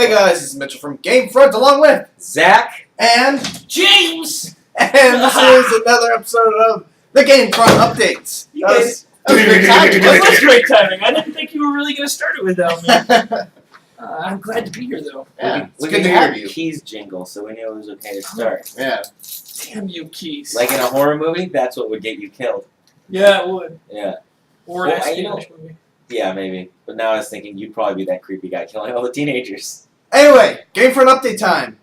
Hey guys, this is Mitchell from Gamefront, along with Zach and James! and this is another episode of the Gamefront Updates. That was great timing. That was great timing. I didn't think you were really going to start it without me. I'm glad to be here, though. Yeah, we good to have hear you. Keys jingle, so we knew it was okay to start. Yeah. Damn you, Keys. Like in a horror movie, that's what would get you killed. Yeah, it would. Yeah. Or an espionage movie. Yeah, maybe. But now I was thinking you'd probably be that creepy guy killing all the teenagers. Anyway, Gamefront update time.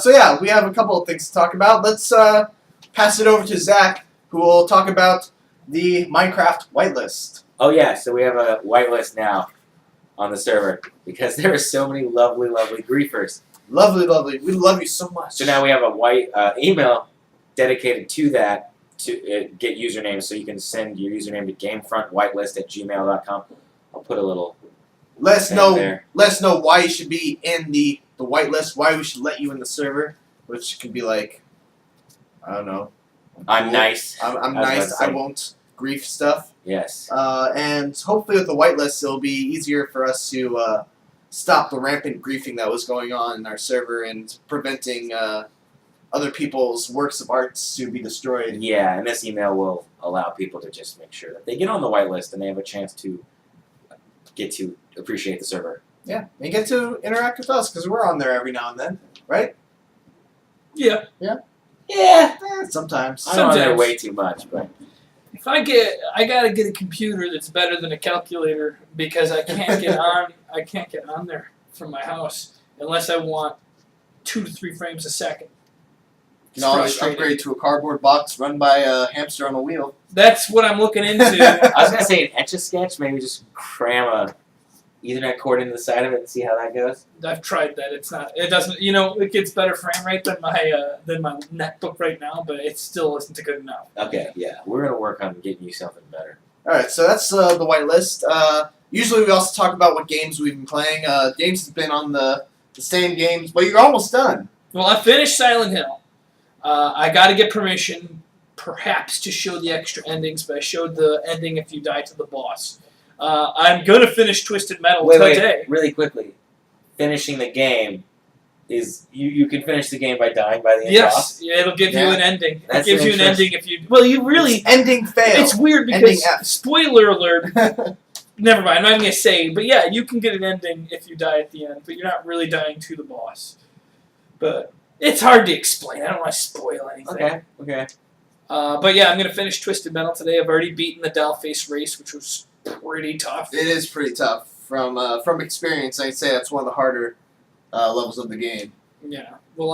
So yeah, we have a couple of things to talk about. Let's pass it over to Zach, who will talk about the Minecraft whitelist. Oh yeah, so we have a whitelist now on the server because there are so many lovely, lovely griefers. Lovely, lovely. We love you so much. So now we have a white email dedicated to that to get usernames, so you can send your username to gamefrontwhitelist@gmail.com. I'll put a little. Let us know. There. Let us know why you should be in the whitelist. Why we should let you in the server, which can be like, I don't know. I'm nice. I'm I was about nice. to say. I won't grief stuff. Yes. And hopefully with the whitelist, it'll be easier for us to stop the rampant griefing that was going on in our server and preventing other people's works of arts to be destroyed. Yeah, and this email will allow people to just make sure that they get on the whitelist and they have a chance to get to appreciate the server. Yeah, and get to interact with us because we're on there every now and then, right? Yeah. Yeah. Sometimes. I'm on there Sometimes. way too much, but If I gotta get a computer that's better than a calculator because I can't get on. I can't get on there from my house unless I want 2 to 3 frames a second. You can always frustrating. upgrade to a cardboard box run by a hamster on a wheel. That's what I'm looking into. I was gonna say an Etch-a-Sketch, maybe just cram a Ethernet cord into the side of it and see how that goes. I've tried that. It's not. It doesn't. You know, it gets better frame rate than my netbook right now, but it still isn't good enough. Okay, yeah, we're gonna work on getting you something better. Alright, so that's the whitelist. Usually we also talk about what games we've been playing. James has been on the same games, but you're almost done. Well, I finished Silent Hill. I got to get permission, perhaps, to show the extra endings, but I showed the ending if you die to the boss. I'm going to finish Twisted Metal today. Wait, really quickly. Finishing the game is you can finish the game by dying by the end. Yes, yeah, it'll give you an ending. That's it gives you an interesting. ending if you. Well, you really. It's ending fail. It's weird Ending because F. spoiler alert. Never mind. I'm not even gonna say. But yeah, you can get an ending if you die at the end, but you're not really dying to the boss. But it's hard to explain. I don't want to spoil anything. Okay. But yeah, I'm gonna finish Twisted Metal today. I've already beaten the Dollface race, which was pretty tough. It is pretty tough. From experience, I'd say that's one of the harder levels of the game. Yeah. Well,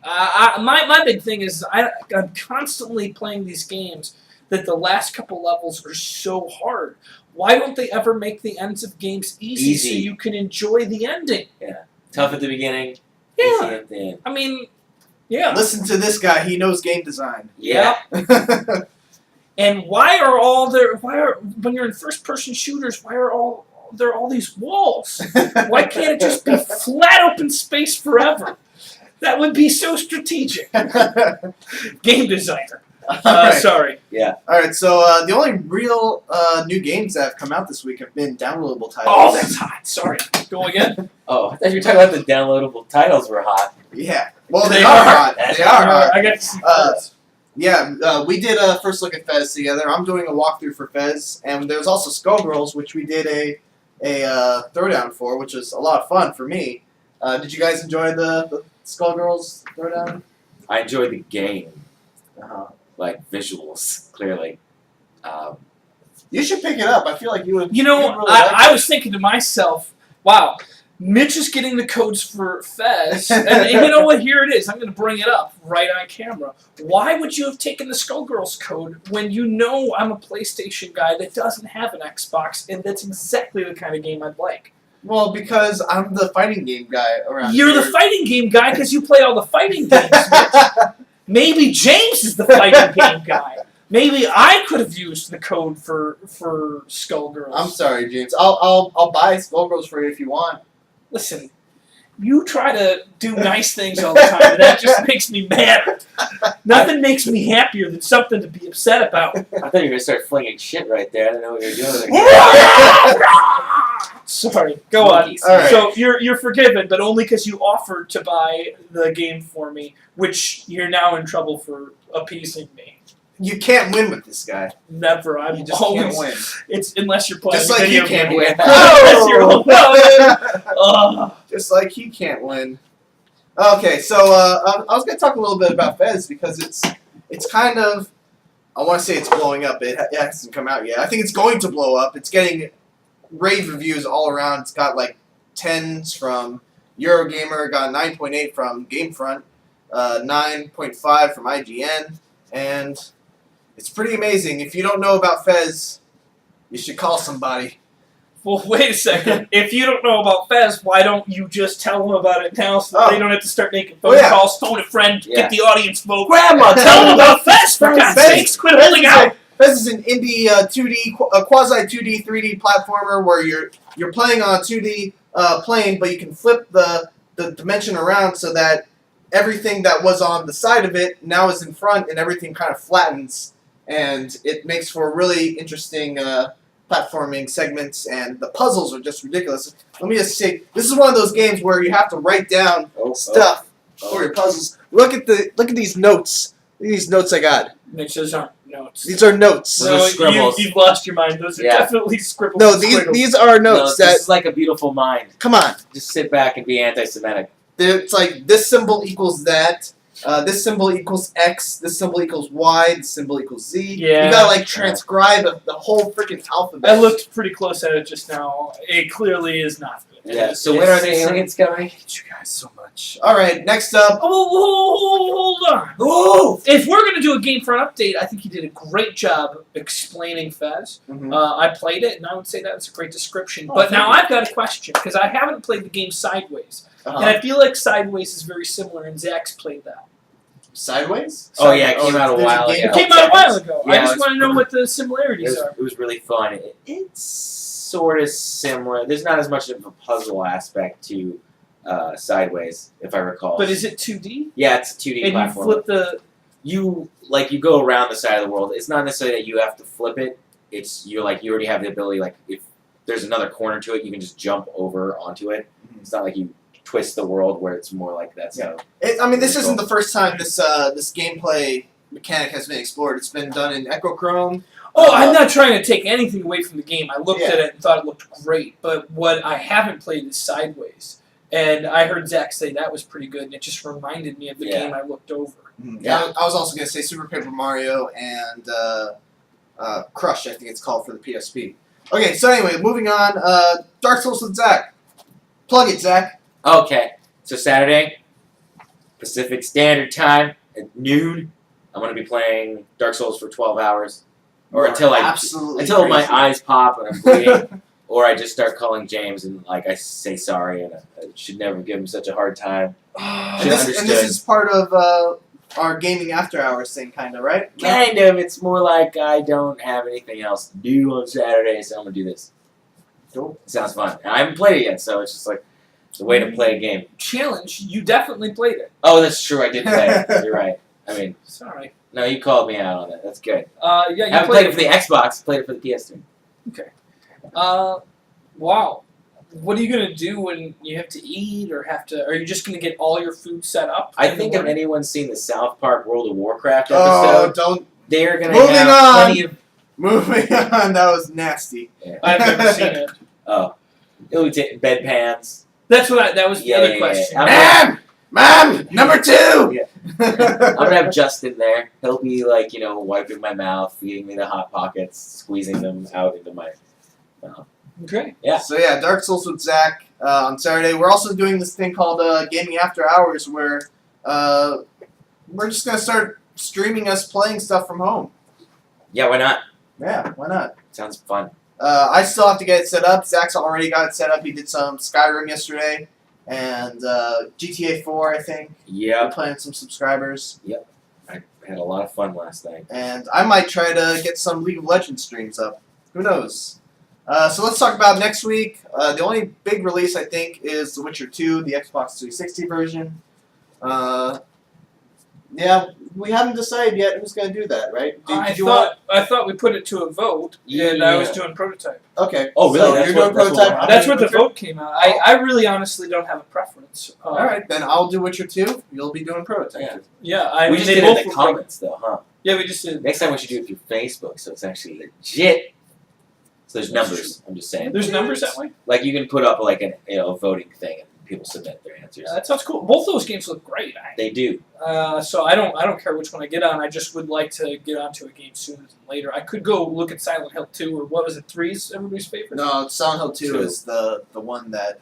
my big thing is I'm constantly playing these games that the last couple levels are so hard. Why don't they ever make the ends of games easy so you can enjoy the ending? Yeah. Tough at the beginning. Yeah. Easy at the end. I mean, yeah. Listen to this guy. He knows game design. Yeah. And when you're in first-person shooters, why are there all these walls? Why can't it just be flat open space forever? That would be so strategic. Game designer. Alright. Sorry. Yeah. Alright, so the only real new games that have come out this week have been downloadable titles. Oh, that's hot. Sorry. Go again. Oh, I thought you were talking about the downloadable titles were hot. Yeah. Well, they They are are. hot. They are hot. I got to see this. Yeah, we did a first look at Fez together. I'm doing a walkthrough for Fez, and there's also Skullgirls, which we did a throwdown for, which was a lot of fun for me. Did you guys enjoy the Skullgirls throwdown? I enjoyed the game. Uh-huh. Like visuals, clearly. You should pick it up. I feel like you would. You know, you'd really like I it. was thinking to myself, wow, Mitch is getting the codes for Fez, and you know what? Here it is. I'm going to bring it up right on camera. Why would you have taken the Skullgirls code when you know I'm a PlayStation guy that doesn't have an Xbox, and that's exactly the kind of game I'd like? Well, because I'm the fighting game guy around You're here. the fighting game guy because you play all the fighting games, Mitch. Maybe James is the fighting game guy. Maybe I could have used the code for Skullgirls. I'm sorry, James. I'll buy Skullgirls for you if you want. Listen, you try to do nice things all the time, and that just makes me mad. Nothing makes me happier than something to be upset about. I thought you were going to start flinging shit right there. I didn't know what you were doing. Sorry, go on. Monkeys. All right. So you're forgiven, but only because you offered to buy the game for me, which you're now in trouble for appeasing me. You can't win with this guy. Never. I'm You just always. can't win. It's unless you're playing Just a like video you can't game. win. Unless you're Oh! Just like he can't win. Okay, so I was gonna talk a little bit about Fez because it's kind of, I want to say it's blowing up. It hasn't come out yet. I think it's going to blow up. It's getting rave reviews all around. It's got like 10s from Eurogamer, got 9.8 from Gamefront, 9.5 from IGN, and it's pretty amazing. If you don't know about Fez, you should call somebody. Well, wait a second. If you don't know about Fez, why don't you just tell them about it now so that they don't have to start making phone calls, phone a friend, get the audience vote. Grandma, Tell them about Fez, for God's sakes. Quit holding out. Fez is an indie 2D, quasi 2D, 3D platformer where you're playing on a 2D plane, but you can flip the dimension around so that everything that was on the side of it now is in front, and everything kind of flattens, and it makes for really interesting platforming segments, and the puzzles are just ridiculous. Let me just say, this is one of those games where you have to write down stuff for your puzzles. Look at these notes. Look at these notes I got. Mitch, those aren't notes. These are notes. Those are scribbles. You've lost your mind. Those are definitely scribbles. No, and these squiggles. these are notes that. This is like a beautiful mind. Come on. Just sit back and be anti-Semitic. It's like this symbol equals that. This symbol equals X. This symbol equals Y. This symbol equals Z. Yeah. You gotta like transcribe the whole freaking alphabet. I looked pretty close at it just now. It clearly is not good. Yeah. So when are the aliens coming? I hate you guys so much. All right, next up. Hold on. Oh! If we're going to do a Gamefront update, I think you did a great job explaining Fez. Mhm. I played it, and I would say that's a great description. Oh, but thank now you. I've got a question, because I haven't played the game Sideways. And Uh-huh. I feel like Sideways is very similar, and Zach's played that. Sideways? Oh, yeah, it came out a there's while game ago. It called came out a while Sideways. ago. Yeah, I it just was want to know pretty- what the similarities are. It was really fun. It's sort of similar. There's not as much of a puzzle aspect to Sideways, if I recall. But is it 2D? Yeah, it's a 2D And platform. you flip the... You go around the side of the world. It's not necessarily that you have to flip it. It's you already have the ability, like if there's another corner to it, you can just jump over onto it. Mhm. It's not like you twist the world where it's more like that. So This isn't the first time this gameplay mechanic has been explored. It's been done in Echochrome. Oh, I'm not trying to take anything away from the game. I looked Yeah. at it and thought it looked great. But what I haven't played is Sideways. And I heard Zach say that was pretty good, and it just reminded me of the game I looked over. Yeah. I was also going to say Super Paper Mario and Crush, I think it's called for the PSP. Okay, so anyway, moving on. Dark Souls with Zach. Plug it, Zach. okay, so Saturday, Pacific Standard Time at noon, I'm gonna be playing Dark Souls for 12 hours, or until my eyes pop and I'm bleeding, or I just start calling James and I say sorry and I should never give him such a hard time. And this is part of our gaming after hours thing, kind of, right? Kind of. It's more like I don't have anything else to do on Saturday, so I'm gonna do this. Cool. It sounds fun. And I haven't played it yet, so it's just like the way to play a game. Challenge, you definitely played it. Oh, that's true. I did play it. You're right. I mean, Sorry. no, you called me out on that. That's good. Yeah, I you haven't played it for the Xbox. Played it for the PS3. Wow. What are you going to do when you have to eat or have to... Are you just going to get all your food set up? I think if anyone's seen the South Park World of Warcraft Oh, episode, don't. they're gonna Moving have on. plenty of. Moving on. That was nasty. I've never seen it. Oh, it'll be bedpans. That was the other Yeah. question. Mom, number 2. I'm gonna have Justin there. He'll be wiping my mouth, feeding me the hot pockets, squeezing them out into my mouth. Okay. Yeah. So yeah, Dark Souls with Zach on Saturday. We're also doing this thing called Gaming After Hours, where we're just gonna start streaming us playing stuff from home. Yeah, why not? Yeah, why not? Sounds fun. I still have to get it set up. Zach's already got it set up. He did some Skyrim yesterday, and GTA 4, I think. Yeah, We're playing with some subscribers. I had a lot of fun last night. And I might try to get some League of Legends streams up. Who knows? So let's talk about next week. The only big release, I think, is The Witcher 2, the Xbox 360 version. Yeah, we haven't decided yet who's going to do that, right? I thought we put it to a vote, and I was doing prototype. Okay. Oh, really? So That's you're what- doing that's what prototype. we're- That's what the vote came out. I really honestly don't have a preference. All right, then I'll do Witcher 2. You'll be doing prototype. Yeah, I we mean, just they did it both in the were comments, though, huh? Yeah, we just did. Next time we should do it through Facebook, so it's actually legit. So there's numbers. I'm just saying. There's numbers that way. Like you can put up like a voting thing and people submit their answers. Yeah, that sounds cool. Both those games look great. They do. So I don't care which one I get on. I just would like to get onto a game sooner than later. I could go look at Silent Hill 2 or what was it? 3's everybody's favorite. No, Silent Hill 2 Two. is the one that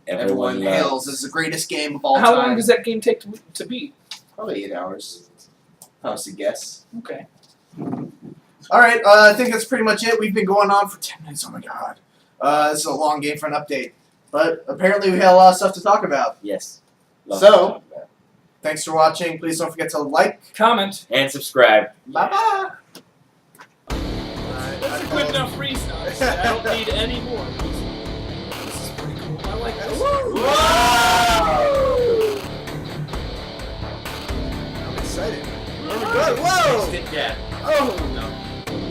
Everyone everyone hails as the greatest game of all How time. long does that game take to beat? Probably 8 hours. I was to guess. Okay. All right, I think that's pretty much it. We've been going on for 10 minutes. Oh my god. This is a long game for an update. But apparently we had a lot of stuff to talk about. Yes. Love So- to talk about it. Thanks for watching. Please don't forget to like. Comment. And subscribe. Bye-bye. That's a good enough reason. Honestly. I don't need any more. This is pretty cool. I like this. I'm excited. Whoa! Yeah. Oh!